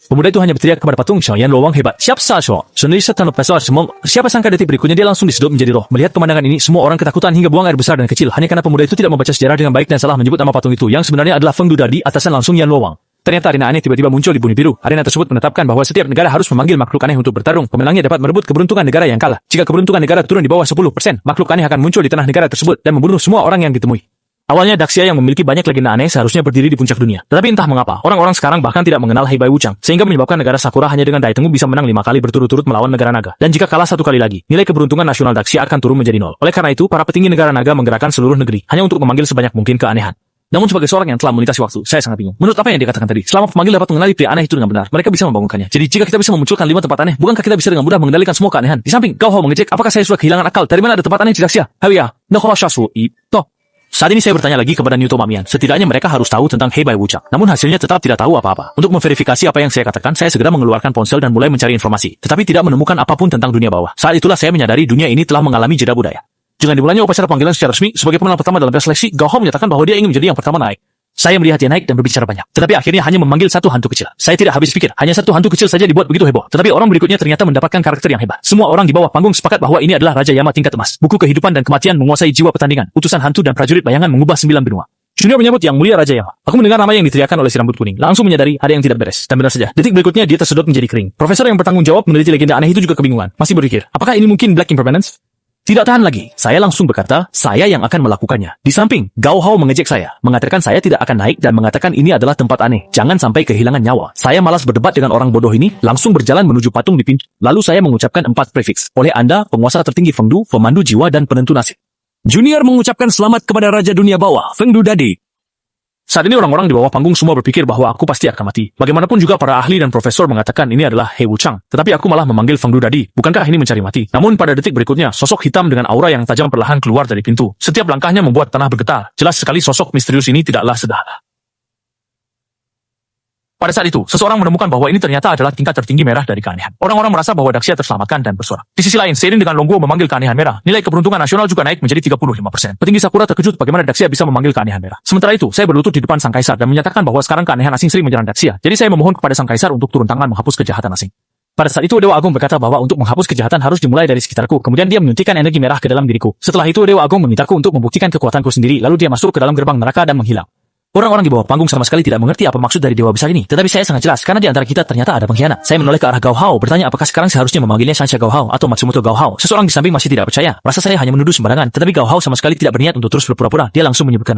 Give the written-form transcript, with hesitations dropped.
Pemuda itu hanya berteriak kepada patung Xiaoyan Luowang hebat. Siap Sasho. Sendiri setan profesor semua. Siapa sangka detik berikutnya dia langsung disedot menjadi roh. Melihat pemandangan ini, semua orang ketakutan hingga buang air besar dan kecil. Hanya karena pemuda itu tidak membaca sejarah dengan baik dan salah menyebut nama patung itu yang sebenarnya adalah Feng Dudadi atasan langsung Yan Luowang. Ternyata arena aneh tiba-tiba muncul di bumi biru. Arena tersebut menetapkan bahwa setiap negara harus memanggil makhluk aneh untuk bertarung. Pemenangnya dapat merebut keberuntungan negara yang kalah. Jika keberuntungan negara turun di bawah 10%, makhluk aneh akan muncul di tanah negara tersebut dan membunuh semua orang yang ditemui. Awalnya Daxia yang memiliki banyak legenda aneh seharusnya berdiri di puncak dunia. Tetapi entah mengapa, orang-orang sekarang bahkan tidak mengenal Heibai Wuchang, sehingga menyebabkan negara Sakura hanya dengan daya tenggung bisa menang 5 kali berturut-turut melawan negara naga. Dan jika kalah 1 kali lagi, nilai keberuntungan nasional Daxia akan turun menjadi 0. Oleh karena itu, para petinggi negara naga menggerakkan seluruh negeri hanya untuk memanggil sebanyak mungkin keanehan. Namun sebagai seorang yang telah melintasi waktu, saya sangat bingung. Menurut apa yang dia katakan tadi, selama pemanggil dapat mengenali pria aneh itu dengan benar, mereka bisa membangunkannya. Jadi jika kita bisa memunculkan 5 tempat aneh, bukankah kita bisa dengan mudah mengendalikan semua keanehan? Di samping, Gao Hao mengejek, apakah saya sudah kehilangan akal? Dari mana ada tempat aneh di Daxia? Hawiya, Nakola Shasu, Toh. Saat ini saya bertanya lagi kepada Newton Mamian. Setidaknya mereka harus tahu tentang Heibai Wuchang. Namun hasilnya tetap tidak tahu apa-apa. Untuk memverifikasi apa yang saya katakan, saya segera mengeluarkan ponsel dan mulai mencari informasi. Tetapi tidak menemukan apapun tentang dunia bawah. Saat itulah saya menyadari dunia ini telah mengalami jeda budaya. Dengan dimulainya upacara panggilan secara resmi, sebagai pemenang pertama dalam seleksi, Gao Hao menyatakan bahwa dia ingin menjadi yang pertama naik. Saya melihat dia naik dan berbicara banyak. Tetapi akhirnya hanya memanggil 1 hantu kecil. Saya tidak habis pikir, hanya 1 hantu kecil saja dibuat begitu heboh. Tetapi orang berikutnya ternyata mendapatkan karakter yang hebat. Semua orang di bawah panggung sepakat bahwa ini adalah Raja Yama tingkat emas. Buku kehidupan dan kematian menguasai jiwa pertandingan. Utusan hantu dan prajurit bayangan mengubah 9 benua. Junior menyambut Yang Mulia Raja Yama. Aku mendengar nama yang diteriakkan oleh si rambut kuning. Langsung menyadari ada yang tidak beres. Dan benar saja, detik berikutnya dia tersedot menjadi kering. Profesor yang bertanggung jawab meneliti legenda aneh itu juga kebingungan. Masih berpikir, apakah ini mungkin Black Impermanence? Tidak tahan lagi, saya langsung berkata, saya yang akan melakukannya. Di samping, Gao Hao mengejek saya, mengatakan saya tidak akan naik dan mengatakan ini adalah tempat aneh. Jangan sampai kehilangan nyawa. Saya malas berdebat dengan orang bodoh ini, langsung berjalan menuju patung di pintu. Lalu saya mengucapkan 4 prefiks. Oleh Anda, penguasa tertinggi Fengdu, pemandu jiwa dan penentu nasib. Junior mengucapkan selamat kepada Raja Dunia Bawah, Fengdu Dadi. Saat ini orang-orang di bawah panggung semua berpikir bahwa aku pasti akan mati. Bagaimanapun juga para ahli dan profesor mengatakan ini adalah Hei Wuchang. Tetapi aku malah memanggil Fengdu Dadi. Bukankah ini mencari mati? Namun pada detik berikutnya, sosok hitam dengan aura yang tajam perlahan keluar dari pintu. Setiap langkahnya membuat tanah bergetar. Jelas sekali sosok misterius ini tidaklah sederhana. Pada saat itu, seseorang menemukan bahwa ini ternyata adalah tingkat tertinggi merah dari keanehan. Orang-orang merasa bahwa Daxia terselamatkan dan bersorak. Di sisi lain, seiring dengan Longguo memanggil keanehan merah, nilai keberuntungan nasional juga naik menjadi 35%. Petinggi Sakura terkejut bagaimana Daxia bisa memanggil keanehan merah. Sementara itu, saya berlutut di depan Sang Kaisar dan menyatakan bahwa sekarang keanehan asing sering menyerang Daxia. Jadi saya memohon kepada Sang Kaisar untuk turun tangan menghapus kejahatan asing. Pada saat itu, Dewa Agung berkata bahwa untuk menghapus kejahatan harus dimulai dari sekitarku. Kemudian dia menyuntikkan energi merah ke dalam diriku. Setelah itu, Dewa Agung memintaku untuk membuktikan kekuatanku sendiri. Lalu dia masuk ke dalam gerbang neraka dan menghilang. Orang-orang di bawah panggung sama sekali tidak mengerti apa maksud dari dewa besar ini. Tetapi saya sangat jelas, karena di antara kita ternyata ada pengkhianat. Saya menoleh ke arah Gao Hao, bertanya apakah sekarang seharusnya memanggilnya Shansha Gao Hao atau Matsumoto Gao Hao. Seseorang di samping masih tidak percaya. Rasa saya hanya menuduh sembarangan. Tetapi Gao Hao sama sekali tidak berniat untuk terus berpura-pura. Dia langsung menyebutkan nama.